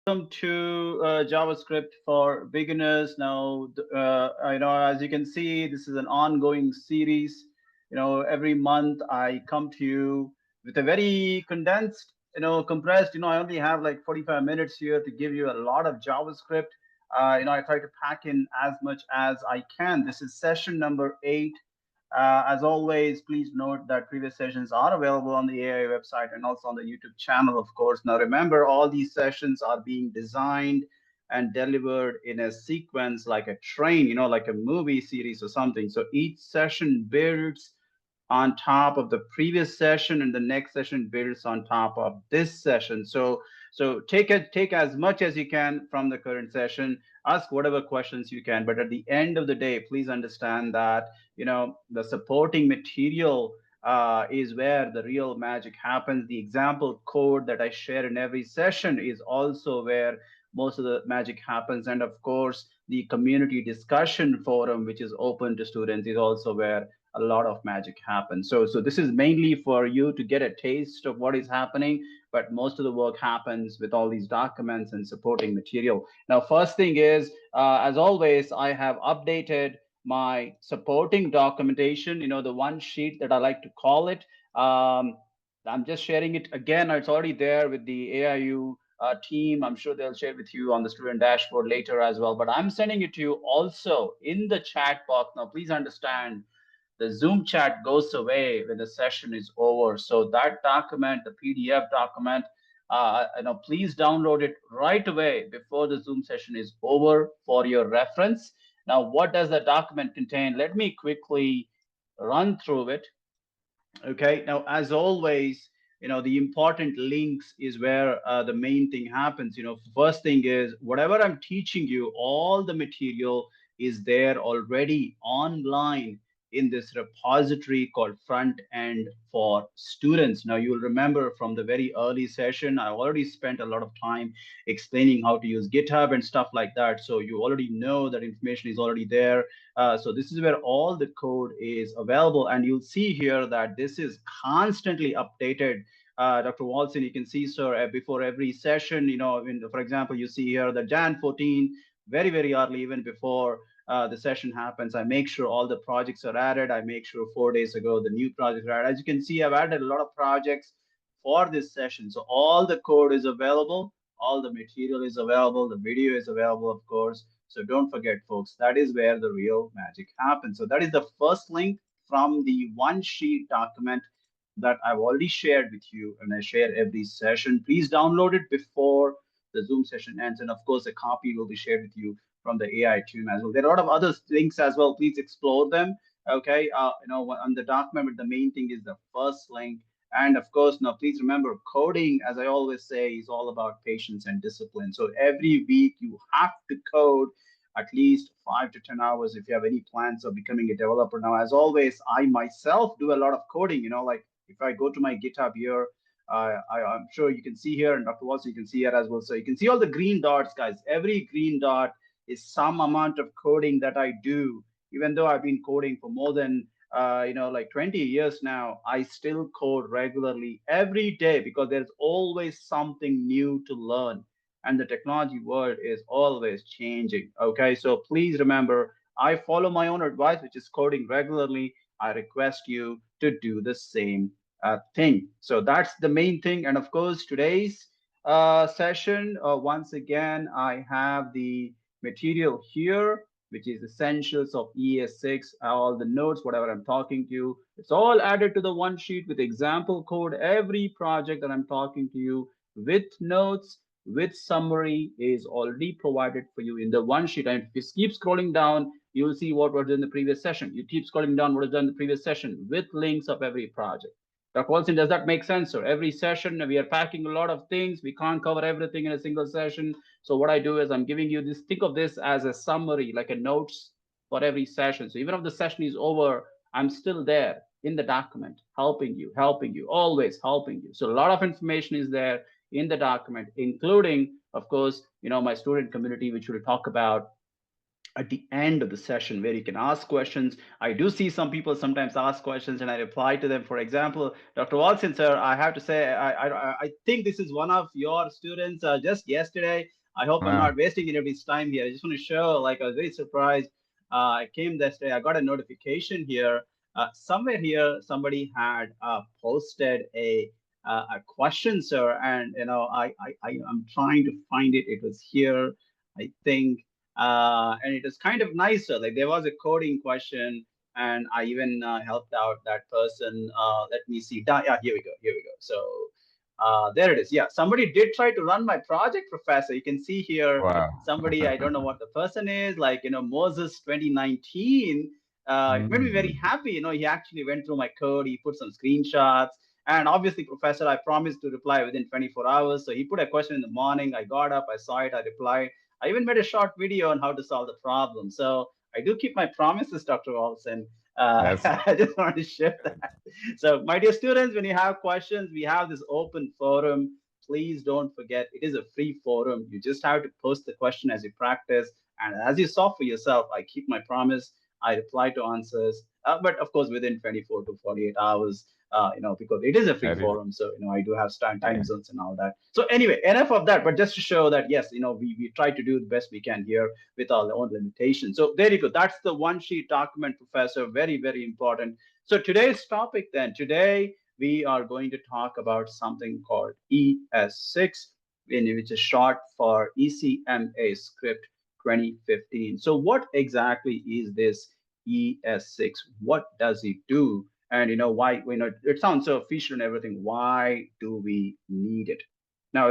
Welcome to JavaScript for beginners. Now, as you can see, this is an ongoing series. Every month I come to you with a very condensed, compressed. I only have like 45 minutes here to give you a lot of JavaScript. I try to pack in as much as I can. This is session number 8. As always, please note that previous sessions are available on the AI website and also on the YouTube channel, of course. Now, remember, all these sessions are being designed and delivered in a sequence like a train, like a movie series or something. So each session builds on top of the previous session, and the next session builds on top of this session. So take as much as you can from the current session, ask whatever questions you can, but at the end of the day, please understand that the supporting material is where the real magic happens. The example code that I share in every session is also where most of the magic happens. And of course, the community discussion forum, which is open to students, is also where a lot of magic happens. So this is mainly for you to get a taste of what is happening, but most of the work happens with all these documents and supporting material. Now, first thing is, as always, I have updated my supporting documentation, the one sheet that I like to call it. I'm just sharing it again. It's already there with the AIU team. I'm sure they'll share with you on the student dashboard later as well, but I'm sending it to you also in the chat box. Now, please understand, the Zoom chat goes away when the session is over. So that document, the PDF document, please download it right away before the Zoom session is over for your reference. Now, what does the document contain? Let me quickly run through it. Okay, now as always, the important links is where the main thing happens. First thing is, whatever I'm teaching you, all the material is there already online in this repository called Front End for Students. Now, you'll remember from the very early session, I already spent a lot of time explaining how to use GitHub and stuff like that. So you already know that information is already there. So this is where all the code is available, and you'll see here that this is constantly updated. Dr. Walson, you can see, sir, before every session, for example, you see here the Jan 14, very, very early, even before the session happens, I make sure all the projects are added. I make sure 4 days ago, the new projects are added. As you can see, I've added a lot of projects for this session. So all the code is available, all the material is available, the video is available, of course. So don't forget, folks, that is where the real magic happens. So that is the first link from the one sheet document that I've already shared with you, and I share every session. Please download it before the Zoom session ends. And of course, a copy will be shared with you from the AI team as well. There are a lot of other links as well. Please explore them. Okay, on the document, the main thing is the first link. And of course, now please remember, coding, as I always say, is all about patience and discipline. So every week you have to code at least 5 to 10 hours if you have any plans of becoming a developer. Now, as always, I myself do a lot of coding. Like if I go to my GitHub here, I'm sure you can see here, and Dr. Watson, you can see it as well. So you can see all the green dots, guys. Every green dot is some amount of coding that I do. Even though I've been coding for more than like 20 years now, I still code regularly every day because there's always something new to learn, and the technology world is always changing. Okay, so please remember, I follow my own advice, which is coding regularly. I request you to do the same thing. So that's the main thing. And of course, today's session, once again, I have the material here, which is essentials of ES6, all the notes, whatever I'm talking to you. It's all added to the one sheet with example code. Every project that I'm talking to you with notes, with summary is already provided for you in the one sheet. And if you keep scrolling down, you'll see what was in the previous session. You keep scrolling down what was done in the previous session with links of every project. Dr. Wilson, does that make sense, sir? Every session, we are packing a lot of things. We can't cover everything in a single session. So what I do is I'm giving you this, think of this as a summary, like a notes for every session. So even if the session is over, I'm still there in the document, helping you, always helping you. So a lot of information is there in the document, including, of course, my student community, which we'll talk about at the end of the session, where you can ask questions. I do see some people sometimes ask questions and I reply to them. For example, Dr. Watson, sir, I have to say, I think this is one of your students. Just yesterday, I hope I'm Wow. not wasting anybody's time here. I just want to show, like, I was very surprised. I came this day, I got a notification here. Somewhere here, somebody had posted a question, sir, and I'm trying to find it. It was here, I think, and it was kind of nicer. Like there was a coding question, and I even helped out that person. Let me see. Yeah, here we go. Here we go. So there it is. Yeah, somebody did try to run my project, Professor. You can see here Wow. somebody, I don't know what the person is, like, Moses 2019. It made me very Mm. happy. He actually went through my code, he put some screenshots. And obviously, Professor, I promised to reply within 24 hours. So he put a question in the morning. I got up, I saw it, I replied. I even made a short video on how to solve the problem. So I do keep my promises, Dr. Olson. That's I just wanted to share that. So, my dear students, when you have questions, we have this open forum. Please don't forget, it is a free forum. You just have to post the question as you practice. And as you saw for yourself, I keep my promise. I reply to answers, but of course within 24 to 48 hours. Because it is a free that is forum, so I do have time yeah. zones and all that. So anyway, enough of that. But just to show that yes, we try to do the best we can here with our own limitations. So there you go. That's the one sheet document, Professor. Very, very important. So today's topic then, today we are going to talk about something called ES6, which is short for ECMAScript 2015. So what exactly is this ES6? What does it do? And why, it sounds so official and everything. Why do we need it? Now,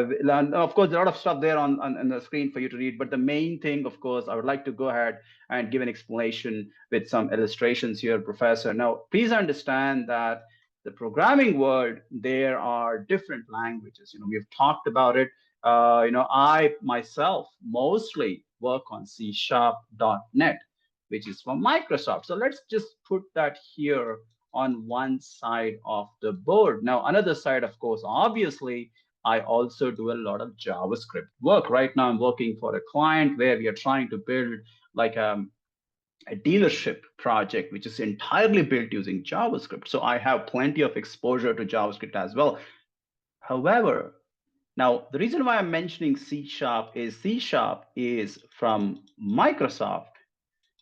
of course, there are a lot of stuff there on the screen for you to read, but the main thing, of course, I would like to go ahead and give an explanation with some illustrations here, Professor. Now, please understand that the programming world, there are different languages. We've talked about it. I myself mostly work on C#.net, which is from Microsoft. So let's just put that here on one side of the board. Now, another side, of course, obviously, I also do a lot of JavaScript work. Right now, I'm working for a client where we are trying to build like a dealership project, which is entirely built using JavaScript. So I have plenty of exposure to JavaScript as well. However, now the reason why I'm mentioning C Sharp is from Microsoft,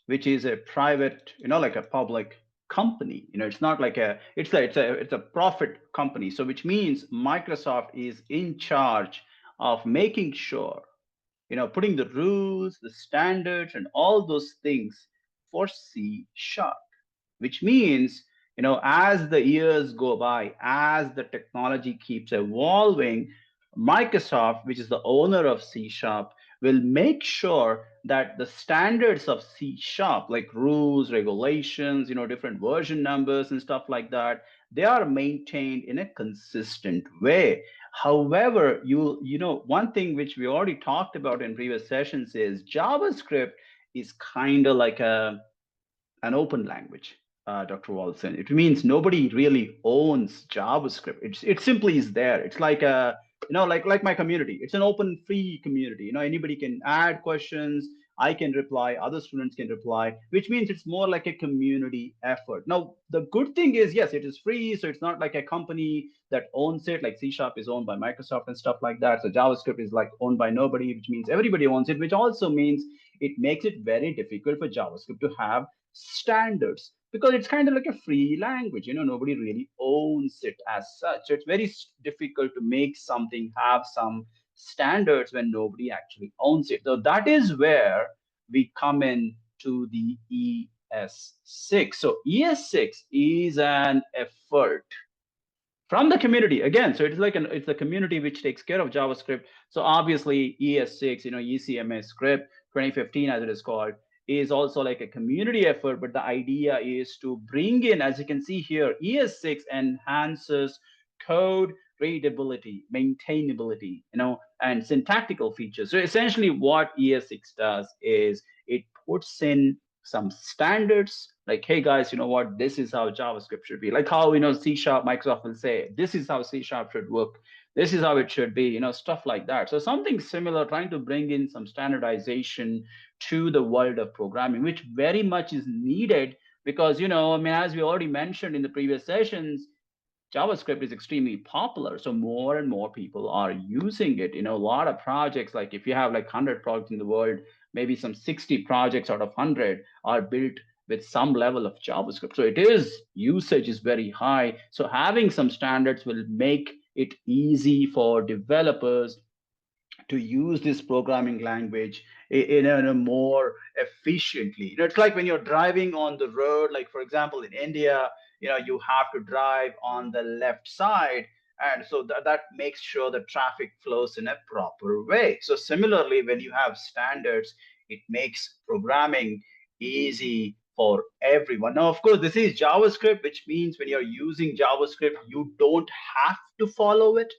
which is a private, like a public company. It's not like it's a profit company. So which means Microsoft is in charge of making sure, putting the rules, the standards, and all those things for C#, which means, as the years go by, as the technology keeps evolving, Microsoft, which is the owner of C#, will make sure that the standards of C#, like rules, regulations, different version numbers and stuff like that, they are maintained in a consistent way. However, one thing which we already talked about in previous sessions is JavaScript is kind of like an open language, Dr. Walson. It means nobody really owns JavaScript. It simply is there. It's like like my community. It's an open, free community. Anybody can add questions. I can reply. Other students can reply, which means it's more like a community effort. Now, the good thing is, yes, it is free, so it's not like a company that owns it. Like C# is owned by Microsoft and stuff like that. So JavaScript is like owned by nobody, which means everybody owns it. Which also means it makes it very difficult for JavaScript to have standards because it's kind of like a free language. Nobody really owns it as such. So it's very difficult to make something have some standards when nobody actually owns it. So that is where we come in to the ES6. So ES6 is an effort from the community again. So it's the community which takes care of JavaScript. So obviously ES6, ECMAScript 2015 as it is called, is also like a community effort. But the idea is to bring in, as you can see here, ES6 enhances code readability, maintainability, and syntactical features. So essentially what ES6 does is it puts in some standards like, hey guys, you know what, this is how JavaScript should be. Like how, C#, Microsoft will say, this is how C# should work. This is how it should be, stuff like that. So something similar, trying to bring in some standardization to the world of programming, which very much is needed because, as we already mentioned in the previous sessions, JavaScript is extremely popular, so more and more people are using it. A lot of projects, like if you have like 100 projects in the world, maybe some 60 projects out of 100 are built with some level of JavaScript. So it is usage is very high. So having some standards will make it easy for developers to use this programming language in a more efficiently. It's like when you're driving on the road, like for example in India, you have to drive on the left side, and so that makes sure the traffic flows in a proper way. So similarly, when you have standards, it makes programming easy for everyone. Now, of course, this is JavaScript, which means when you're using JavaScript, you don't have to follow it,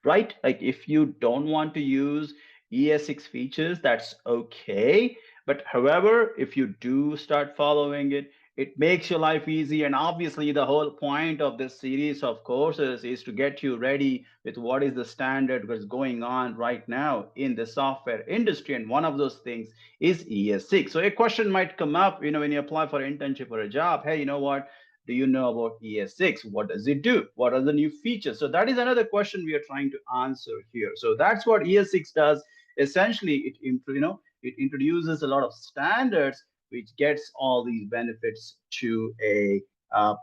right? Like if you don't want to use ES6 features, that's okay. But however, if you do start following it, it makes your life easy. And obviously, the whole point of this series of courses is to get you ready with what is the standard that's going on right now in the software industry. And one of those things is ES6. So a question might come up, when you apply for an internship or a job. Hey, you know what? Do you know about ES6? What does it do? What are the new features? So that is another question we are trying to answer here. So that's what ES6 does. Essentially, it introduces a lot of standards which gets all these benefits to a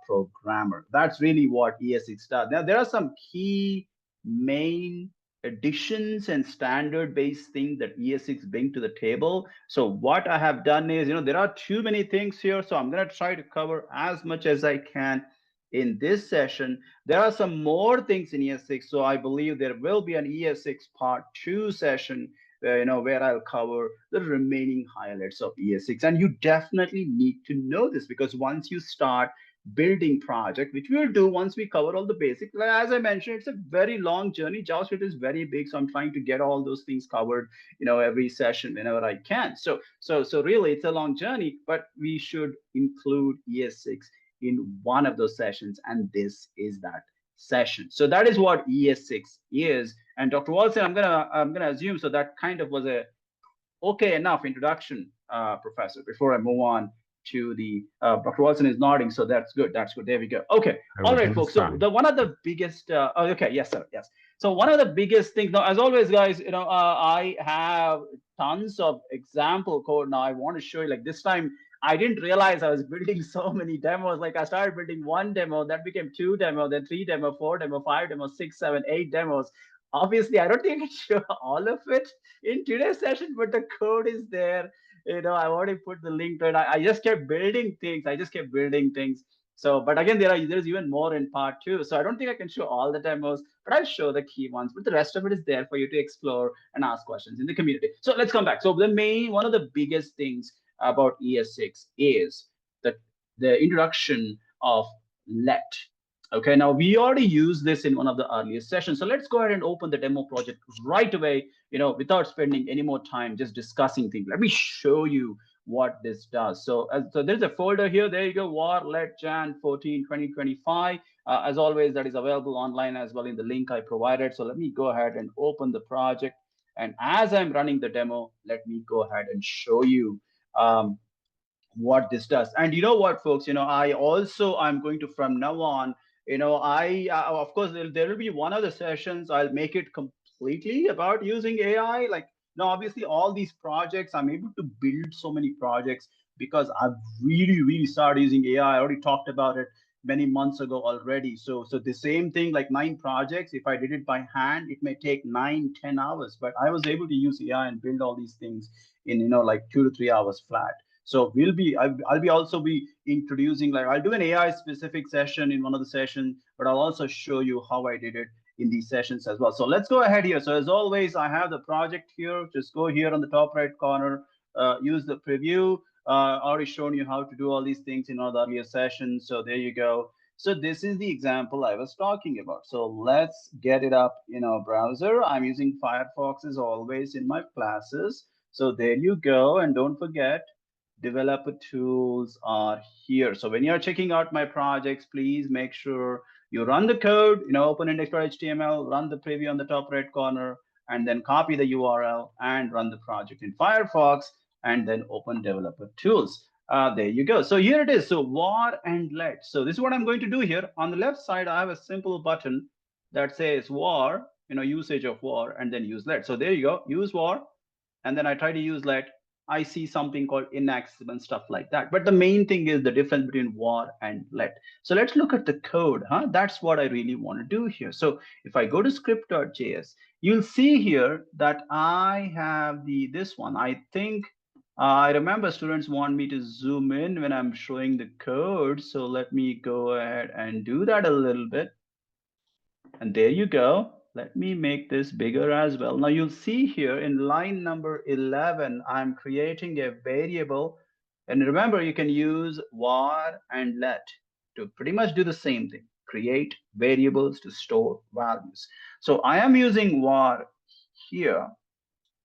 programmer. That's really what ES6 does. Now there are some key main additions and standard based things that ES6 bring to the table. So what I have done is, there are too many things here, so I'm going to try to cover as much as I can in this session. There are some more things in ES6, so I believe there will be an ES6 part 2 session where I'll cover the remaining highlights of ES6. And you definitely need to know this, because once you start building project, which we will do once we cover all the basics. Like, as I mentioned, it's a very long journey. JavaScript is very big, so I'm trying to get all those things covered, every session whenever I can. So really, it's a long journey, but we should include ES6 in one of those sessions, and this is that session. So that is what ES6 is. And Dr. Walton, I'm gonna assume so that kind of was a okay enough introduction, Professor, before I move on to the Dr. Watson is nodding, so that's good. That's good. There we go. Okay. All right, Everything is folks. So fine. the one of the biggest. Oh, okay. Yes, sir. Yes. So one of the biggest things now, as always, guys, I have tons of example code. Now I want to show you. Like this time, I didn't realize I was building so many demos. Like I started building one demo, that became two demo, then three demo, four demo, five demo, six, seven, eight demos. Obviously, I don't think I can show all of it in today's session, but the code is there. I've already put the link to it. I just kept building things. I just kept building things. So, but again, there's even more in part two. So I don't think I can show all the demos, but I'll show the key ones. But the rest of it is there for you to explore and ask questions in the community. So let's come back. So one of the biggest things about ES6 is the introduction of let. Okay, now we already used this in one of the earliest sessions. So let's go ahead and open the demo project right away, without spending any more time just discussing things. Let me show you what this does. So there's a folder here. There you go, war let Jan 14, 2025. As always, that is available online as well in the link I provided. So let me go ahead and open the project. And as I'm running the demo, let me go ahead and show you what this does. And you know what, folks, I'm going to, from now on, I of course there will be one of the sessions I'll make it completely about using AI. Like now, obviously, all these projects I'm able to build so many projects because I've really started using AI. I already talked about it many months ago already. So the same thing, like 9 projects, if I did it by hand, it may take 9-10 hours, but I was able to use AI and build all these things in like 2 to 3 hours flat. So I'll be also be introducing, like I'll do an AI specific session in one of the sessions, but I'll also show you how I did it in these sessions as well. So let's go ahead here. So as always, I have the project here. Just go here on the top right corner, use the preview. Already shown you how to do all these things in all the earlier sessions. So there you go. So this is the example I was talking about. So let's get it up in our browser. I'm using Firefox as always in my classes. So there you go. And don't forget, developer tools are here. So when you're checking out my projects, please make sure you run the code, open index.html, run the preview on the top right corner, and then copy the URL and run the project in Firefox, and then open developer tools. There you go. So here it is. So var and let. So this is what I'm going to do here. On the left side, I have a simple button that says var, usage of var, and then use let. So there you go. Use var, and then I try to use let. I see something called inaccessible and stuff like that. But the main thing is the difference between var and let. So let's look at the code. That's what I really want to do here. So if I go to script.js, you'll see here that I have this one. I think I remember students want me to zoom in when I'm showing the code. So let me go ahead and do that a little bit. And there you go. Let me make this bigger as well. Now you'll see here in line number 11, I'm creating a variable. And remember, you can use var and let to pretty much do the same thing, create variables to store values. So I am using var here,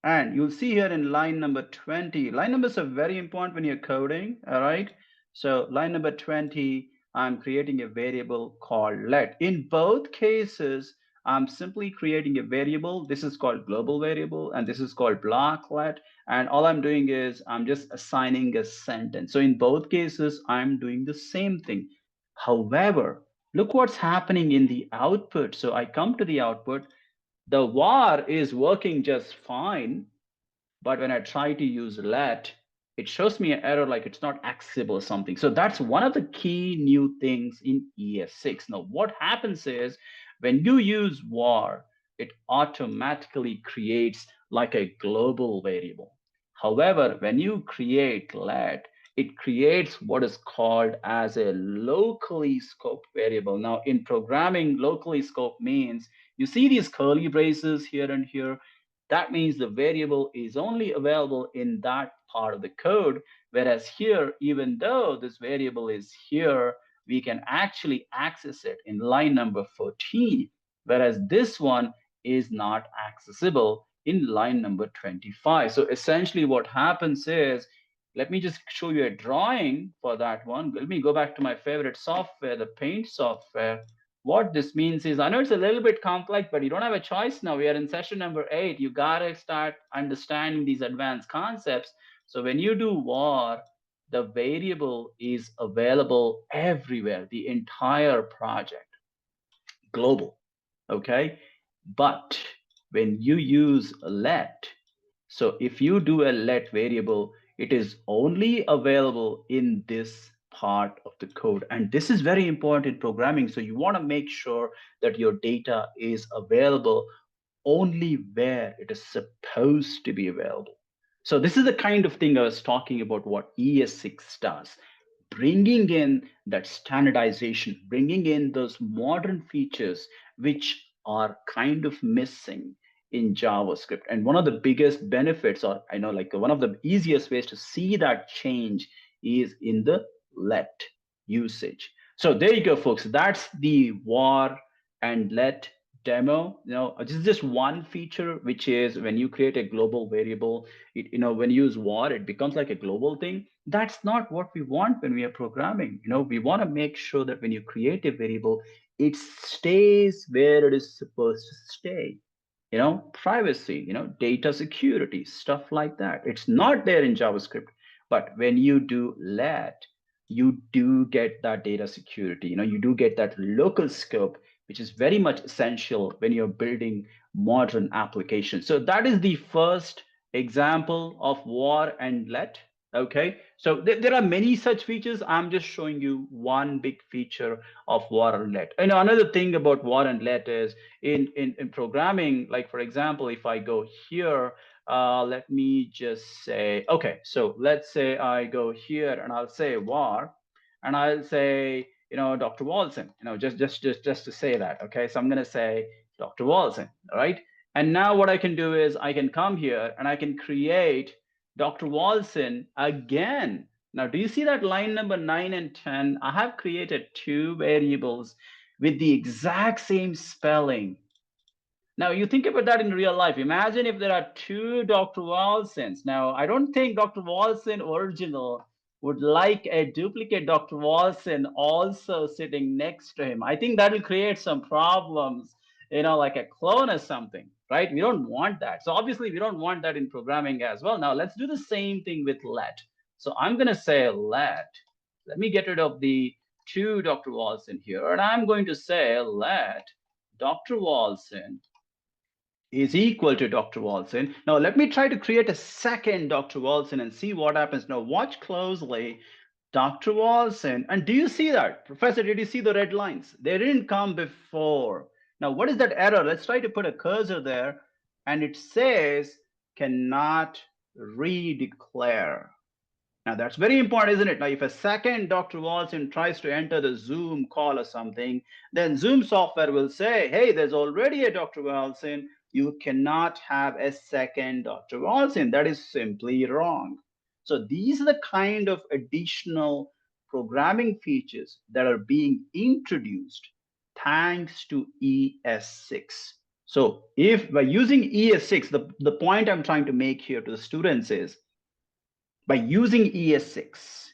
and you'll see here in line number 20, line numbers are very important when you're coding, all right? So line number 20, I'm creating a variable called let. In both cases, I'm simply creating a variable. This is called global variable, and this is called block let. And all I'm doing is I'm just assigning a sentence. So in both cases, I'm doing the same thing. However, look what's happening in the output. So I come to the output, the var is working just fine, but when I try to use let, it shows me an error like it's not accessible or something. So that's one of the key new things in ES6. Now, what happens is when you use var, it automatically creates like a global variable. However, when you create let, it creates what is called as a locally scoped variable. Now, in programming, locally scoped means you see these curly braces here and here. That means the variable is only available in that part of the code. Whereas here, even though this variable is here, we can actually access it in line number 14. Whereas this one is not accessible in line number 25. So essentially what happens is, let me just show you a drawing for that one. Let me go back to my favorite software, the Paint software. What this means is, I know it's a little bit complex, but you don't have a choice now. We are in session number 8. You gotta start understanding these advanced concepts. So when you do var, the variable is available everywhere, the entire project, global. Okay. But when you use let, so if you do a let variable, it is only available in this part of the code. And this is very important in programming. So you want to make sure that your data is available only where it is supposed to be available. So this is the kind of thing I was talking about what ES6 does, bringing in that standardization, bringing in those modern features which are kind of missing in JavaScript. And one of the biggest benefits, or I know like one of the easiest ways to see that change is in the let usage. So there you go, folks. That's the var and let demo. This is just one feature, which is when you create a global variable, when you use var, it becomes like a global thing. That's not what we want when we are programming. We want to make sure that when you create a variable, it stays where it is supposed to stay. Privacy, data security, stuff like that. It's not there in JavaScript, but when you do let, you do get that data security. You do get that local scope, which is very much essential when you're building modern applications. So that is the first example of var and let. Okay, so there are many such features. I'm just showing you one big feature of var and let. And another thing about var and let is in programming, like for example, if I go here, let me just say, okay, so let's say I go here and I'll say var, and I'll say, Dr. Walson, just to say that. Okay, so I'm going to say Dr. Walson, all right? And now what I can do is I can come here and I can create Dr. Walson again. Now, do you see that line number 9 and 10? I have created two variables with the exact same spelling. Now, you think about that in real life. Imagine if there are two Dr. Walsons. Now, I don't think Dr. Walson original would like a duplicate Dr. Walson also sitting next to him. I think that will create some problems, like a clone or something, right? We don't want that. So obviously, we don't want that in programming as well. Now, let's do the same thing with let. So I'm going to say let me get rid of the two Dr. Walson here, and I'm going to say let Dr. Walson is equal to Dr. Walson. Now let me try to create a second Dr. Walson and see what happens. Now watch closely. Dr. Walson, and do you see that? Professor, did you see the red lines? They didn't come before. Now what is that error? Let's try to put a cursor there, and it says cannot redeclare. Now that's very important, isn't it? Now, if a second Dr. Walson tries to enter the Zoom call or something, then Zoom software will say, hey, there's already a Dr. Walson. You cannot have a second Dr. Walson. That is simply wrong. So these are the kind of additional programming features that are being introduced thanks to ES6. So if by using ES6, the point I'm trying to make here to the students is, by using ES6,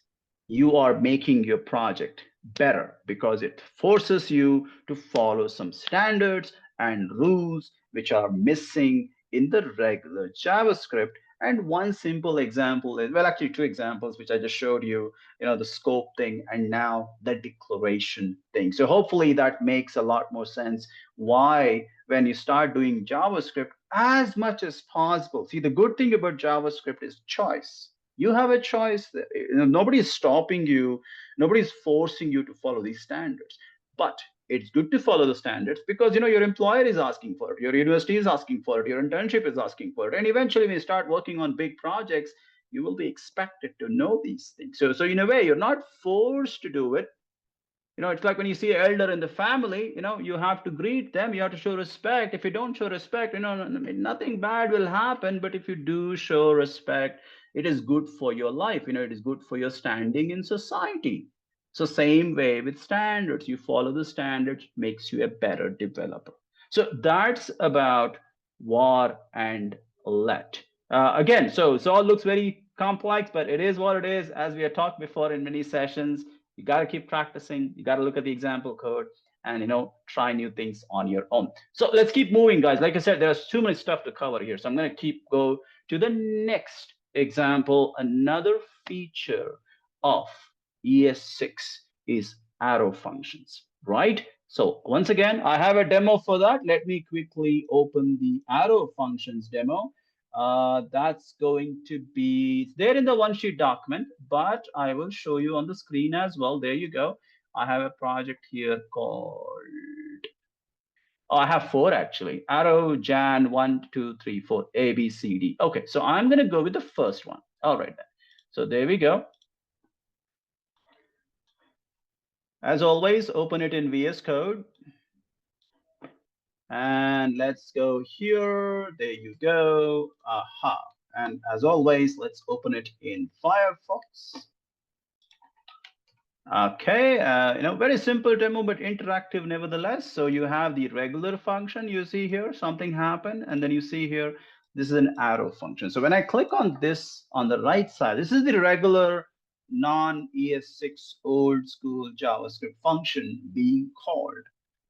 you are making your project better because it forces you to follow some standards and rules which are missing in the regular JavaScript. And one simple example is, well, actually two examples, which I just showed you, the scope thing and now the declaration thing. So hopefully that makes a lot more sense why when you start doing JavaScript, as much as possible. See, the good thing about JavaScript is choice. You have a choice. Nobody is stopping you. Nobody is forcing you to follow these standards. But it's good to follow the standards because your employer is asking for it, your university is asking for it, your internship is asking for it, and eventually when you start working on big projects, you will be expected to know these things. So in a way, you're not forced to do it. It's like when you see an elder in the family, you have to greet them, you have to show respect. If you don't show respect, nothing bad will happen. But if you do show respect, it is good for your life. It is good for your standing in society. So same way with standards, you follow the standards, makes you a better developer. So that's about war and let. Again, so it all looks very complex, but it is what it is. As we have talked before in many sessions, you got to keep practicing. You got to look at the example code and try new things on your own. So let's keep moving, guys. Like I said, there's too much stuff to cover here, so I'm going to go to the next example. Another feature of ES6 is arrow functions, right? So once again, I have a demo for that. Let me quickly open the arrow functions demo. That's going to be there in the one sheet document, but I will show you on the screen as well. There you go. I have a project here called, I have four actually. Arrow, Jan, 1, 2, 3, 4, A, B, C, D. Okay, so I'm going to go with the first one. All right then. So there we go. As always, open it in VS Code. And let's go here. There you go. Aha. And as always, let's open it in Firefox. Okay, very simple demo, but interactive nevertheless. So you have the regular function, you see here, something happened, and then you see here, this is an arrow function. So when I click on this on the right side, this is the regular non-ES6 old school JavaScript function being called.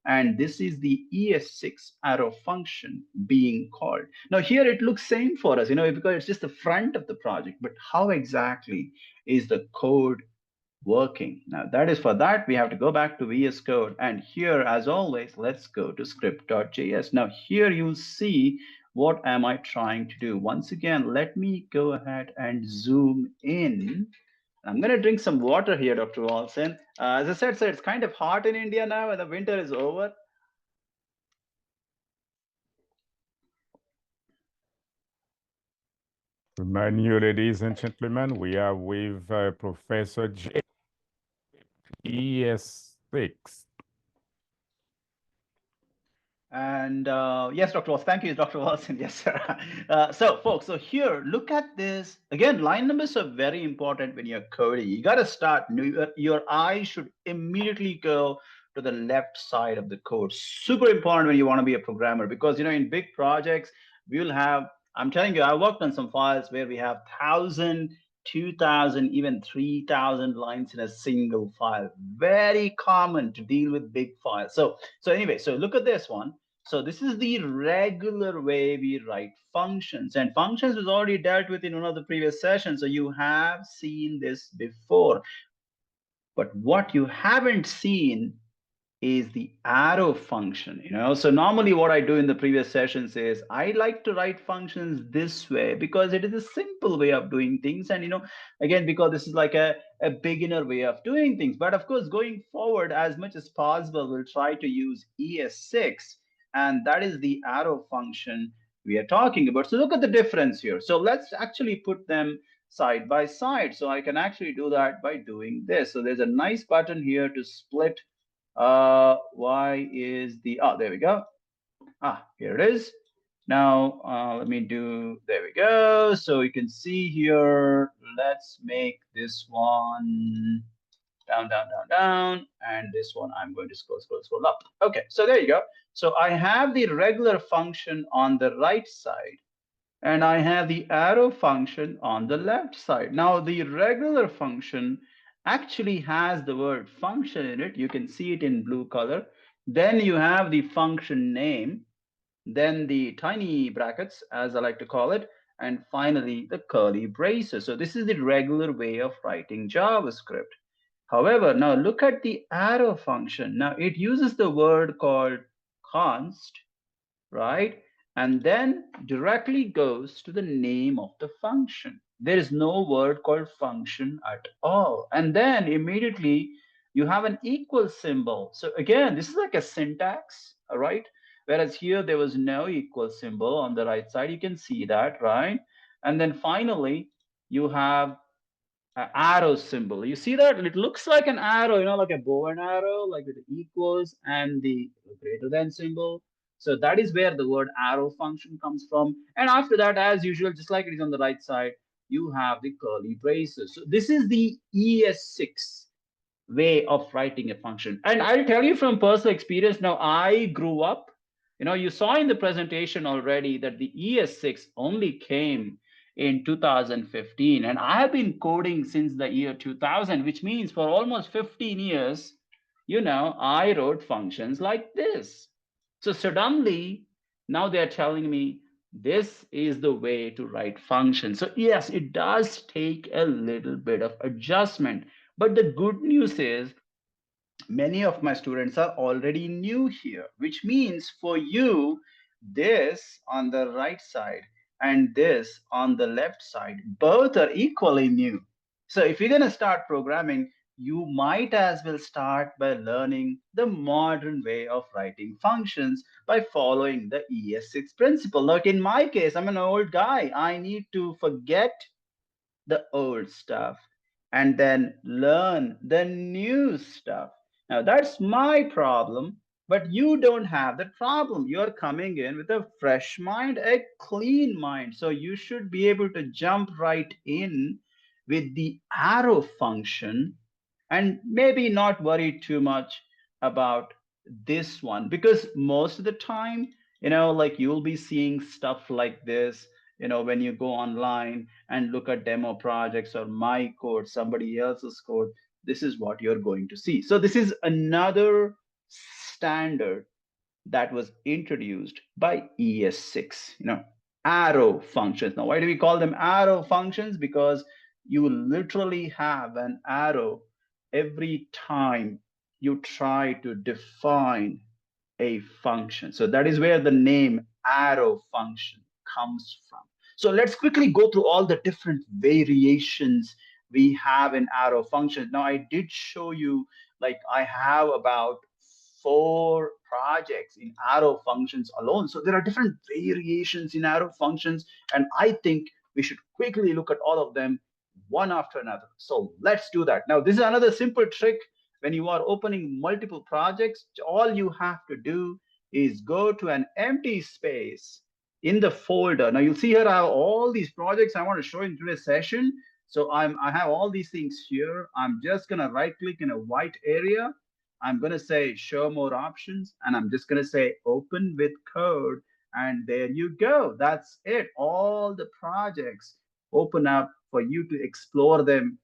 And this is the ES6 arrow function being called. Now here it looks same for us, because it's just the front of the project, but how exactly is the code working? Now that is for that we have to go back to VS Code, and here as always let's go to script.js. Now here you'll see what am I trying to do. Once again, let me go ahead and zoom in. I'm going to drink some water here, Dr. Walson. As I said, so it's kind of hot in India now and the winter is over. Remind you, ladies and gentlemen, we are with Professor J. ES6. And yes, Dr. Walson, thank you, Dr. Walson. Yes, sir. So folks, so here, look at this. Again, line numbers are very important when you're coding. You got to start, your eye should immediately go to the left side of the code. Super important when you want to be a programmer, because, in big projects, we will have, I'm telling you, I worked on some files where we have 1,000, 2,000, even 3,000 lines in a single file. Very common to deal with big files. So anyway, so look at this one. So this is the regular way we write functions, and functions was already dealt with in one of the previous sessions. So you have seen this before, but what you haven't seen is the arrow function. So normally what I do in the previous sessions is I like to write functions this way because it is a simple way of doing things, and again, because this is like a beginner way of doing things. But of course, going forward, as much as possible, we'll try to use ES6, and that is the arrow function we are talking about. So look at the difference here. So let's actually put them side by side. So I can actually do that by doing this. So there's a nice button here to split. Why is the, there we go. Here it is. Now let me do, there we go. So you can see here, let's make this one down, down, down, down, and this one I'm going to scroll, scroll, scroll up. Okay, so there you go. So I have the regular function on the right side, and I have the arrow function on the left side. Now the regular function actually has the word function in it. You can see it in blue color. Then you have the function name, then the tiny brackets, as I like to call it, and finally the curly braces. So this is the regular way of writing JavaScript. However, now look at the arrow function. Now it uses the word called const, right? And then directly goes to the name of the function. There is no word called function at all. And then immediately you have an equal symbol. So again, this is like a syntax, all right? Whereas here there was no equal symbol on the right side. You can see that, right? And then finally, you have arrow symbol. You see that? It looks like an arrow, like a bow and arrow, like with the equals and the greater than symbol. So that is where the word arrow function comes from. And after that, as usual, just like it is on the right side, you have the curly braces. So this is the ES6 way of writing a function. And I'll tell you from personal experience, now I grew up, you saw in the presentation already that the ES6 only came in 2015. And I have been coding since the year 2000, which means for almost 15 years, I wrote functions like this. So suddenly, now they're telling me this is the way to write functions. So yes, it does take a little bit of adjustment. But the good news is many of my students are already new here, which means for you, this on the right side and this on the left side, both are equally new. So if you're going to start programming, you might as well start by learning the modern way of writing functions by following the ES6 principle. Like in my case, I'm an old guy. I need to forget the old stuff and then learn the new stuff. Now, that's my problem, but you don't have that problem. You're coming in with a fresh mind, a clean mind. So you should be able to jump right in with the arrow function and maybe not worry too much about this one, because most of the time, like you'll be seeing stuff like this, when you go online and look at demo projects or my code, somebody else's code, this is what you're going to see. So this is another standard that was introduced by ES6, arrow functions. Now, why do we call them arrow functions? Because you literally have an arrow every time you try to define a function. So that is where the name arrow function comes from. So let's quickly go through all the different variations we have in arrow functions. Now I did show you, like I have about 4 projects in arrow functions alone. So there are different variations in arrow functions, and I think we should quickly look at all of them one after another. So let's do that. Now this is another simple trick. When you are opening multiple projects, all you have to do is go to an empty space in the folder. Now you'll see here I have all these projects I want to show in today's session. So I have all these things here. I'm just gonna right click in a white area. I'm gonna say show more options, and I'm just gonna say open with code. And there you go. That's it. All the projects open up for you to explore them,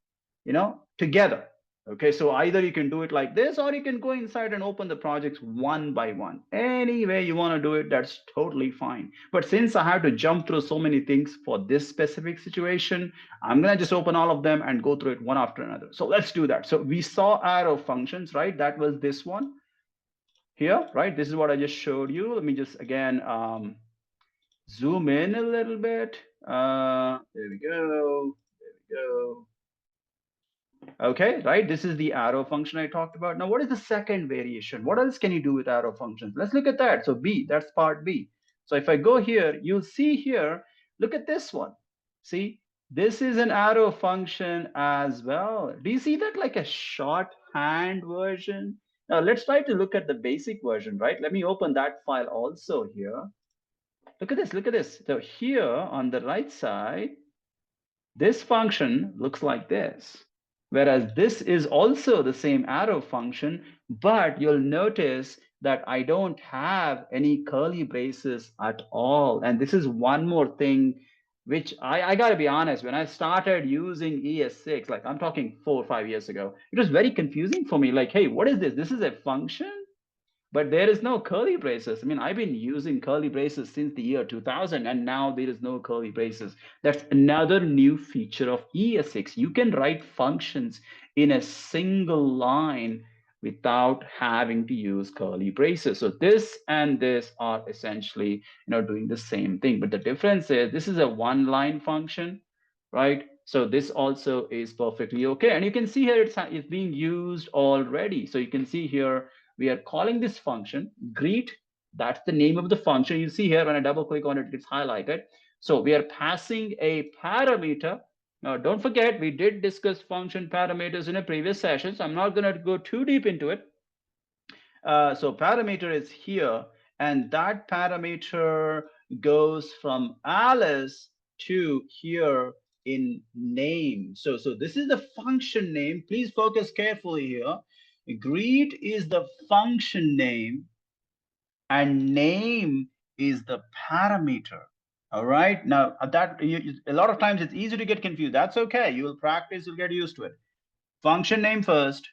together. Okay, so either you can do it like this, or you can go inside and open the projects one by one. Any way you want to do it, that's totally fine. But since I have to jump through so many things for this specific situation, I'm going to just open all of them and go through it one after another. So let's do that. So we saw arrow functions, right? That was this one here, right? This is what I just showed you. Let me just again zoom in a little bit. There we go. There we go. Okay, right? This is the arrow function I talked about. Now, what is the second variation? What else can you do with arrow functions? Let's look at that. So B, that's part B. So if I go here, you'll see here, look at this one. See, this is an arrow function as well. Do you see that like a shorthand version? Now let's try to look at the basic version, right? Let me open that file also here. Look at this, look at this. So here on the right side, this function looks like this. Whereas this is also the same arrow function, but you'll notice that I don't have any curly braces at all. And this is one more thing which I gotta be honest, when I started using ES6, like I'm talking 4 or 5 years ago, it was very confusing for me. Like, hey, what is this? This is a function? But there is no curly braces. I mean, I've been using curly braces since the year 2000, and now there is no curly braces. That's another new feature of ES6. You can write functions in a single line without having to use curly braces. So this and this are essentially, doing the same thing. But the difference is this is a one-line function, right? So this also is perfectly okay. And you can see here it's being used already. So you can see here we are calling this function greet. That's the name of the function. You see here when I double click on it, it's highlighted. So we are passing a parameter. Now, don't forget, we did discuss function parameters in a previous session, so I'm not going to go too deep into it. So parameter is here, and that parameter goes from Alice to here in name. So this is the function name. Please focus carefully here. Greet is the function name, and name is the parameter. All right. Now a lot of times it's easy to get confused. That's okay. You will practice. You'll get used to it. Function name first,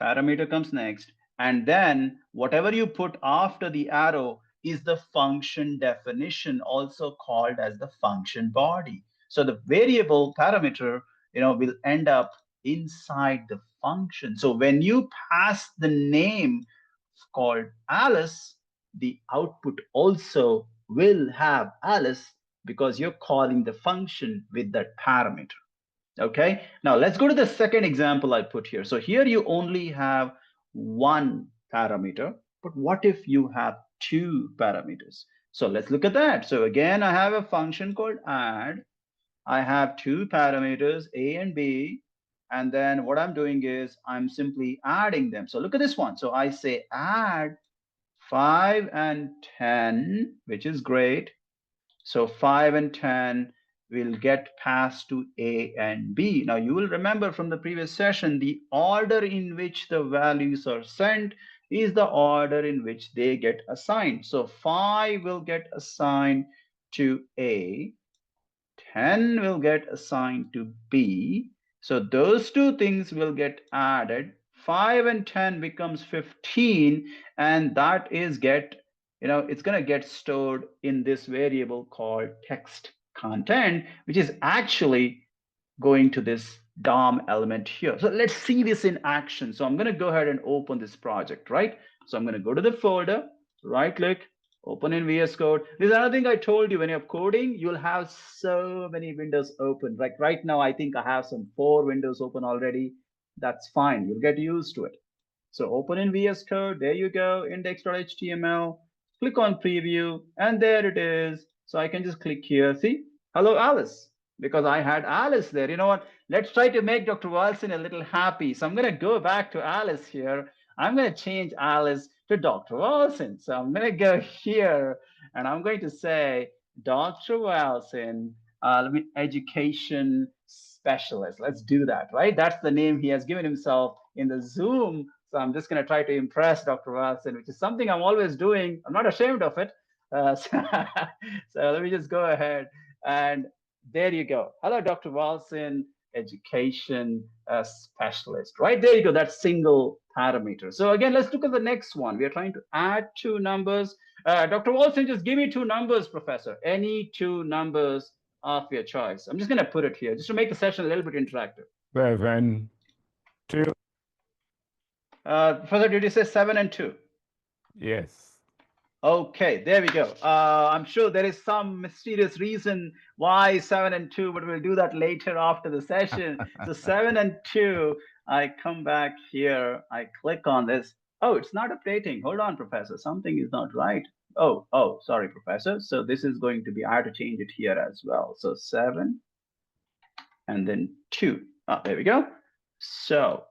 parameter comes next, and then whatever you put after the arrow is the function definition, also called as the function body. So the variable parameter, will end up inside the function. So when you pass the name called Alice, the output also will have Alice because you're calling the function with that parameter. Okay, now let's go to the second example I put here. So here you only have one parameter, but what if you have two parameters? So let's look at that. So again, I have a function called add. I have two parameters, A and B. And then what I'm doing is I'm simply adding them. So look at this one. So I say add 5 and 10, which is great. So 5 and 10 will get passed to A and B. Now you will remember from the previous session, the order in which the values are sent is the order in which they get assigned. So 5 will get assigned to A, 10 will get assigned to B. So those two things will get added. 5 and 10 becomes 15, and that is it's going to get stored in this variable called text content, which is actually going to this DOM element here. So let's see this in action. So I'm going to go ahead and open this project, right? So I'm going to go to the folder, right click, open in VS Code. There's another thing I told you, when you're coding, you'll have so many windows open. Like right now, I think I have some 4 windows open already. That's fine. You'll get used to it. So open in VS Code. There you go, index.html. Click on preview, and there it is. So I can just click here. See, hello, Alice, because I had Alice there. You know what? Let's try to make Dr. Wilson a little happy. So I'm going to go back to Alice here. I'm going to change Alice to Dr. Wilson. So I'm going to go here, and I'm going to say Dr. Wilson, education specialist. Let's do that, right? That's the name he has given himself in the Zoom. So I'm just going to try to impress Dr. Wilson, which is something I'm always doing. I'm not ashamed of it. So let me just go ahead, and there you go. Hello, Dr. Wilson. education specialist. Right there you go, that single parameter. So again, let's look at the next one. We are trying to add two numbers. Dr. Walton, just give me two numbers, professor. Any two numbers of your choice. I'm just going to put it here just to make the session a little bit interactive. 7, 2. Professor, did you say 7 and 2? Yes. Okay, there we go. I'm sure there is some mysterious reason why 7 and 2, but we'll do that later after the session. So 7 and 2, I come back here, I click on this. Oh, it's not updating. Hold on, Professor. Something is not right. Oh, sorry, Professor. So this is going to be, I have to change it here as well. So 7 and then 2. Oh, there we go. So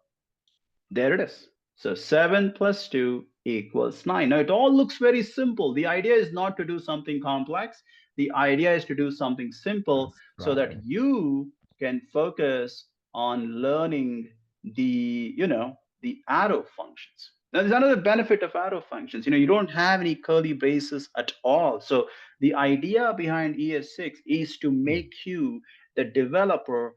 there it is. So 7 plus 2 equals 9. Now it all looks very simple. The idea is not to do something complex. The idea is to do something simple so that you can focus on learning the arrow functions. Now there's another benefit of arrow functions. You don't have any curly braces at all. So the idea behind ES6 is to make you, the developer,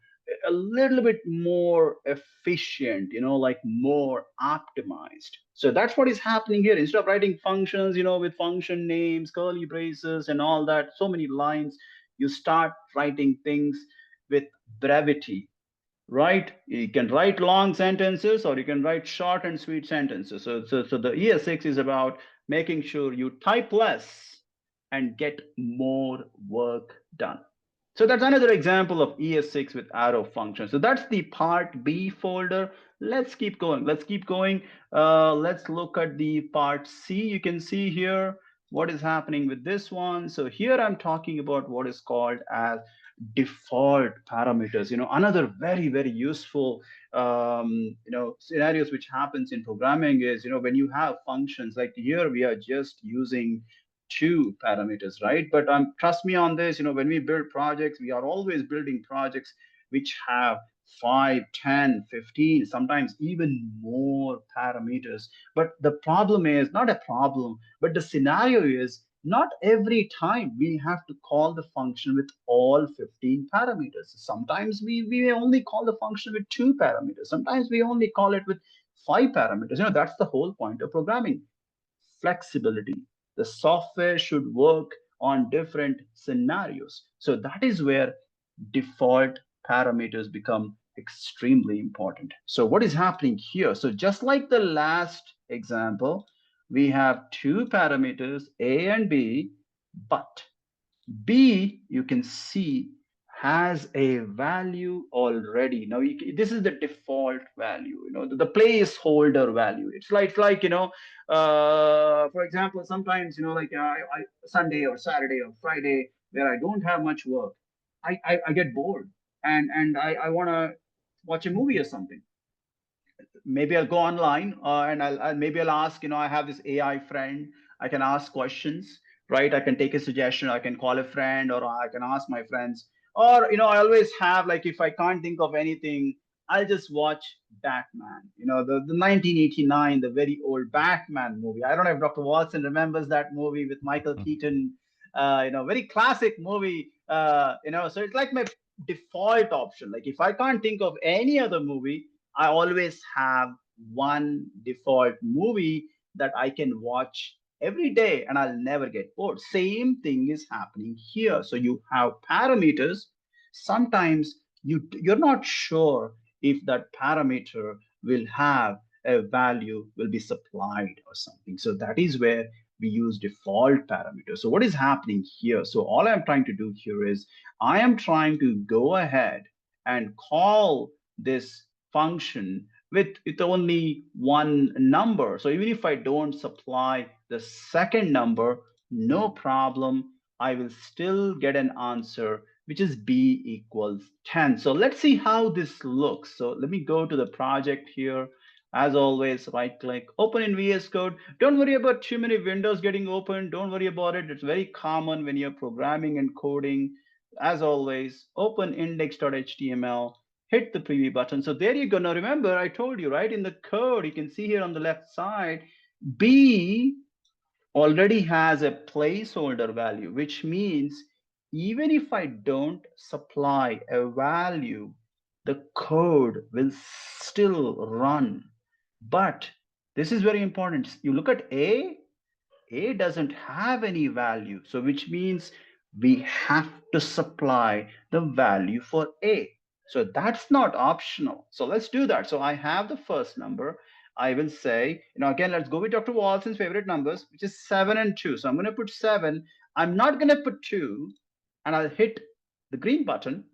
a little bit more efficient, like more optimized. So that's what is happening here. Instead of writing functions, with function names, curly braces, and all that, so many lines, you start writing things with brevity, right? You can write long sentences or you can write short and sweet sentences. So the ES6 is about making sure you type less and get more work done. So that's another example of ES6 with arrow function. So that's the part B folder. Let's keep going. Let's look at the part C. You can see here what is happening with this one. So here I'm talking about what is called as default parameters. Another very, very useful scenarios which happens in programming is, when you have functions like here, we are just using two parameters, right? But trust me on this, when we build projects, we are always building projects which have 5, 10, 15, sometimes even more parameters. But the problem is not a problem, but the scenario is not every time we have to call the function with all 15 parameters. Sometimes we only call the function with 2 parameters. Sometimes we only call it with 5 parameters. That's the whole point of programming. Flexibility. The software should work on different scenarios. So that is where default parameters become extremely important. So what is happening here? So just like the last example, we have two parameters, A and B, but B, you can see, has a value already. Now, this is the default value, the placeholder value. It's like for example, sometimes, like Sunday or Saturday or Friday, where I don't have much work, I get bored and I want to watch a movie or something. Maybe I'll go online and I'll ask, I have this AI friend. I can ask questions, right? I can take a suggestion. I can call a friend or I can ask my friends. Or, I always have, like, if I can't think of anything, I'll just watch Batman, the 1989, the very old Batman movie. I don't know if Dr. Watson remembers that movie with Michael Keaton, very classic movie, so it's like my default option. Like if I can't think of any other movie, I always have one default movie that I can watch every day and I'll never get bored. Same thing is happening here. So you have parameters. Sometimes you're not sure if that parameter will have a value, will be supplied or something. So that is where we use default parameters. So what is happening here? So all I'm trying to do here is I am trying to go ahead and call this function with only one number. So even if I don't supply the second number, no problem. I will still get an answer, which is b equals 10. So let's see how this looks. So let me go to the project here. As always, right click, open in VS Code. Don't worry about too many windows getting open. Don't worry about it. It's very common when you're programming and coding. As always, open index.html, hit the preview button. So there you go. Now remember, I told you, right, in the code, you can see here on the left side, B already has a placeholder value, which means even if I don't supply a value the code will still run. But this is very important. You look at A doesn't have any value. So which means we have to supply the value for A. So that's not optional. So let's do that. So I have the first number. I will say, again, let's go with Dr. Walton's favorite numbers, which is 7 and 2. So I'm going to put 7. I'm not going to put 2, and I'll hit the green button,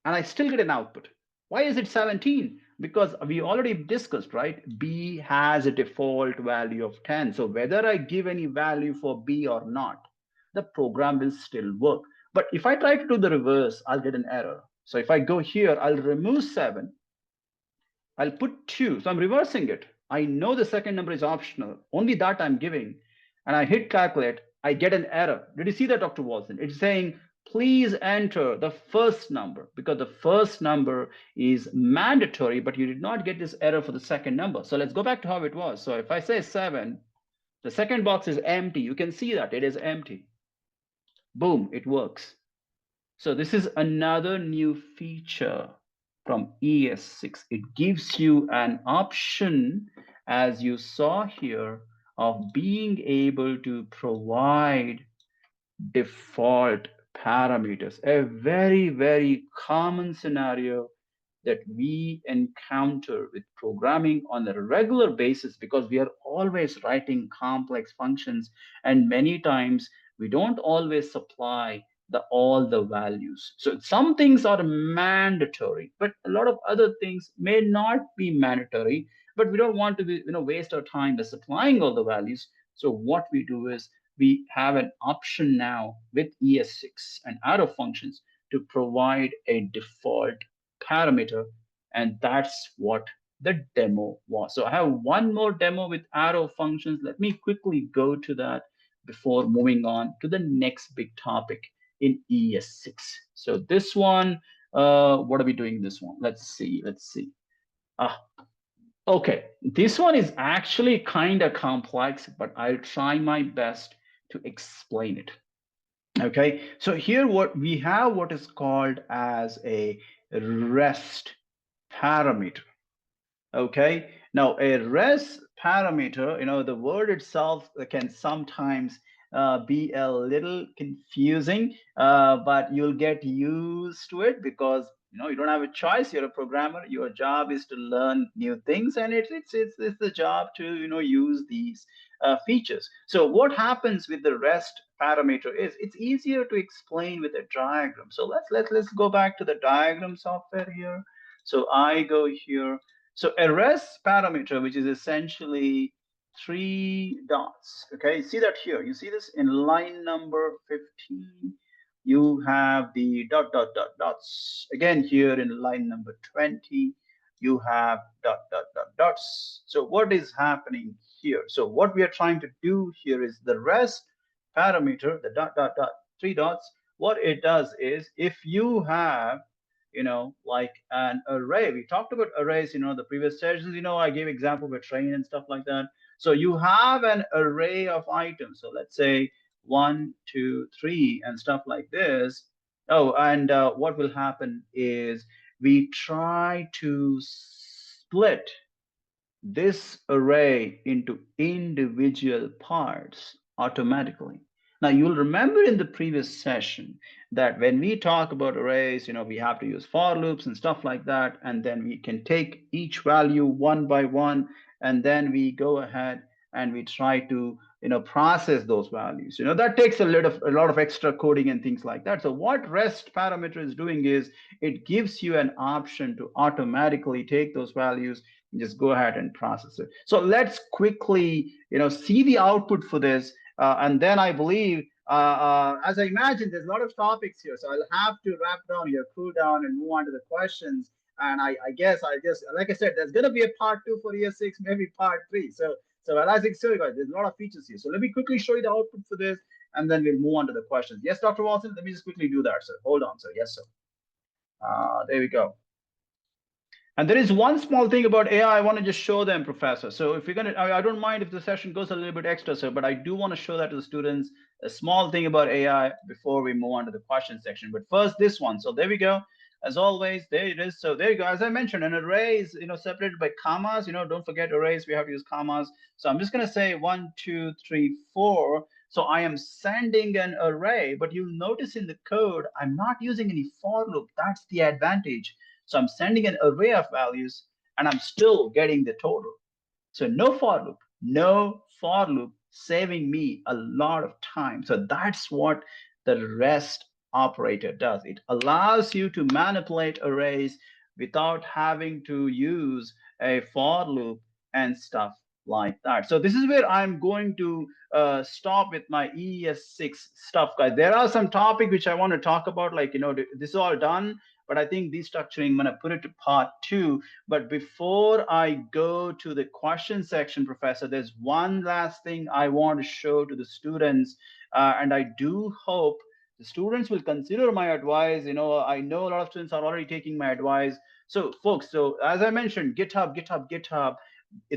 and I still get an output. Why is it 17? Because we already discussed, right? B has a default value of 10. So whether I give any value for B or not, the program will still work. But if I try to do the reverse, I'll get an error. So if I go here, I'll remove 7. I'll put 2. So I'm reversing it. I know the second number is optional. Only that I'm giving. And I hit calculate. I get an error. Did you see that, Dr. Watson? It's saying, please enter the first number, because the first number is mandatory, but you did not get this error for the second number. So let's go back to how it was. So if I say 7, the second box is empty. You can see that it is empty. Boom, it works. So this is another new feature from ES6. It gives you an option, as you saw here, of being able to provide default parameters. A very, very common scenario that we encounter with programming on a regular basis, because we are always writing complex functions, and many times we don't always supply all the values. So some things are mandatory, but a lot of other things may not be mandatory, but we don't want to waste our time by supplying all the values. So what we do is we have an option now with ES6 and arrow functions to provide a default parameter, and that's what the demo was. So I have one more demo with arrow functions. Let me quickly go to that before moving on to the next big topic in ES6. So this one, what are we doing this one? Let's see. Ah, okay, this one is actually kind of complex, but I'll try my best to explain it. Okay, so here what we have, what is called as a rest parameter. Okay, now a res parameter, the word itself can sometimes be a little confusing, but you'll get used to it, because you don't have a choice. You're a programmer. Your job is to learn new things, and it's the job to use these features. So what happens with the rest parameter is it's easier to explain with a diagram. So let's go back to the diagram software here. So I go here. So a res parameter, which is essentially 3 dots. Okay, see that here. You see this in line number 15. You have the dots. Again, here in line number 20, you have dots. So what is happening here? So what we are trying to do here is the res parameter, the 3 dots. What it does is, if you have like an array. We talked about arrays, the previous sessions, I gave example with train and stuff like that. So you have an array of items. So let's say 1, 2, 3 and stuff like this. Oh, and what will happen is we try to split this array into individual parts automatically. Now, you'll remember in the previous session that when we talk about arrays, we have to use for loops and stuff like that. And then we can take each value one by one, and then we go ahead and we try to, process those values. That takes a lot of extra coding and things like that. So what REST parameter is doing is it gives you an option to automatically take those values, just go ahead and process it. So let's quickly, see the output for this. And then I believe, as I imagine, there's a lot of topics here. So I'll have to wrap down here, cool down, and move on to the questions. And I guess I just, like I said, there's going to be a part 2 for ES6, maybe part 3. So as I said, guys, there's a lot of features here. So let me quickly show you the output for this, and then we'll move on to the questions. Yes, Dr. Watson, let me just quickly do that, sir. Hold on, sir. Yes, sir. There we go. And there is one small thing about AI I want to just show them, Professor. So if you're going to, I don't mind if the session goes a little bit extra, sir, but I do want to show that to the students, a small thing about AI before we move on to the question section. But first, this one. So there we go. as always, there it is. So there you go. As I mentioned, an array is separated by commas. Don't forget arrays. We have to use commas. So I'm just going to say 1, 2, 3, 4. So I am sending an array, but you'll notice in the code, I'm not using any for loop. That's the advantage. So I'm sending an array of values, and I'm still getting the total. So no for loop, saving me a lot of time. So that's what the REST operator does. It allows you to manipulate arrays without having to use a for loop and stuff like that. So this is where I'm going to stop with my ES6 stuff, guys. There are some topic which I want to talk about, like, this is all done, but I think destructuring, I'm going to put it to part 2. But before I go to the question section, Professor, there's one last thing I want to show to the students. And I do hope the students will consider my advice. I know a lot of students are already taking my advice. So, folks, so as I mentioned, GitHub.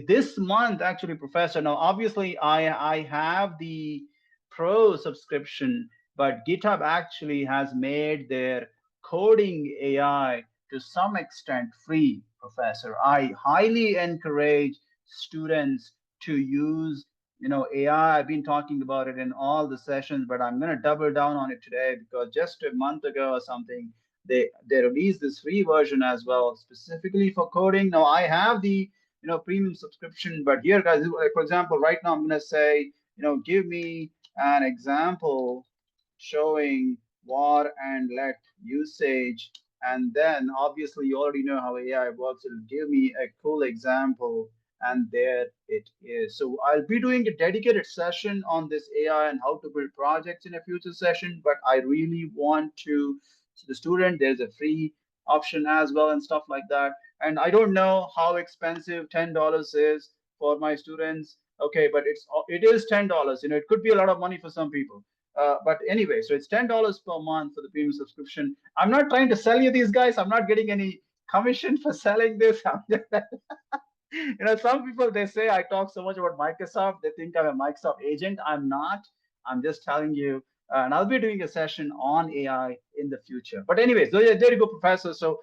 This month, actually, Professor, now obviously I have the pro subscription, but GitHub actually has made their coding AI to some extent free, Professor. I highly encourage students to use AI. I've been talking about it in all the sessions, but I'm going to double down on it today because just a month ago or something, they released this free version as well, specifically for coding. Now I have the premium subscription, but here, guys, like, for example, right now I'm going to say, give me an example showing war and let usage. And then obviously you already know how AI works. It'll give me a cool example, and there it is. So I'll be doing a dedicated session on this AI and how to build projects in a future session, but I really want to, so the student, there's a free option as well and stuff like that. And I don't know how expensive $10 is for my students. Okay, but it is $10. It could be a lot of money for some people. But anyway, so it's $10 per month for the premium subscription. I'm not trying to sell you these guys. I'm not getting any commission for selling this. Some people, they say I talk so much about Microsoft. They think I'm a Microsoft agent. I'm not. I'm just telling you. And I'll be doing a session on AI in the future. But anyway, so yeah, there you go, Professor. So